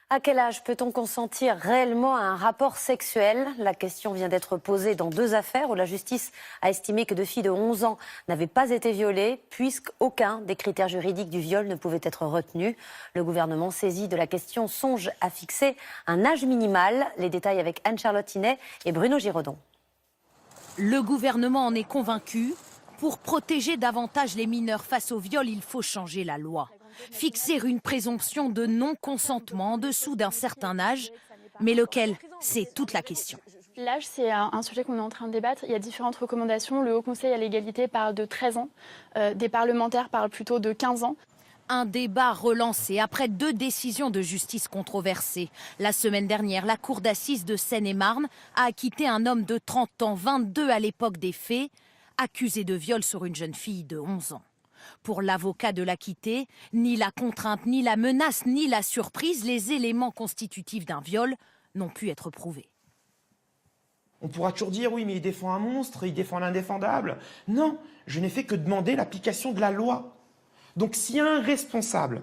À quel âge peut-on consentir réellement à un rapport sexuel? La question vient d'être posée dans 2 affaires où la justice a estimé que 2 filles de 11 ans n'avaient pas été violées puisqu'aucun des critères juridiques du viol ne pouvait être retenu. Le gouvernement saisi de la question songe à fixer un âge minimal. Les détails avec Anne-Charlotte Inet et Bruno Giraudon. Le gouvernement en est convaincu. Pour protéger davantage les mineurs face au viol, il faut changer la loi. Fixer une présomption de non-consentement en dessous d'un certain âge, mais lequel? C'est toute la question. L'âge, c'est un sujet qu'on est en train de débattre. Il y a différentes recommandations. Le Haut Conseil à l'égalité parle de 13 ans. Des parlementaires parlent plutôt de 15 ans. Un débat relancé après 2 décisions de justice controversées. La semaine dernière, la cour d'assises de Seine-et-Marne a acquitté un homme de 30 ans, 22 à l'époque des faits, accusé de viol sur une jeune fille de 11 ans. Pour l'avocat de l'acquitté, ni la contrainte, ni la menace, ni la surprise, les éléments constitutifs d'un viol n'ont pu être prouvés. On pourra toujours dire, oui, mais il défend un monstre, il défend l'indéfendable. Non, je n'ai fait que demander l'application de la loi. Donc s'il y a un responsable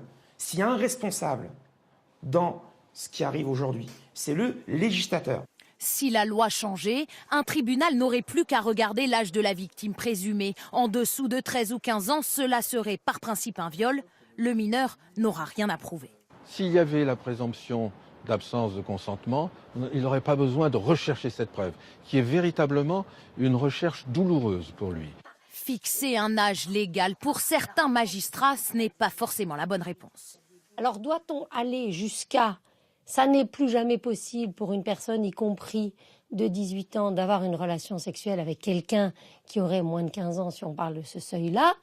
dans ce qui arrive aujourd'hui, c'est le législateur. Si la loi changeait, un tribunal n'aurait plus qu'à regarder l'âge de la victime présumée. En dessous de 13 ou 15 ans, cela serait par principe un viol. Le mineur n'aura rien à prouver. S'il y avait la présomption d'absence de consentement, il n'aurait pas besoin de rechercher cette preuve, qui est véritablement une recherche douloureuse pour lui. Fixer un âge légal pour certains magistrats, ce n'est pas forcément la bonne réponse. Alors doit-on aller jusqu'à ça n'est plus jamais possible pour une personne, y compris de 18 ans, d'avoir une relation sexuelle avec quelqu'un qui aurait moins de 15 ans, si on parle de ce seuil-là.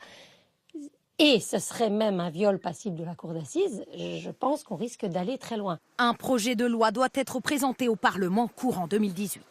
Et ce serait même un viol passible de la cour d'assises. Je pense qu'on risque d'aller très loin. Un projet de loi doit être présenté au Parlement courant 2018.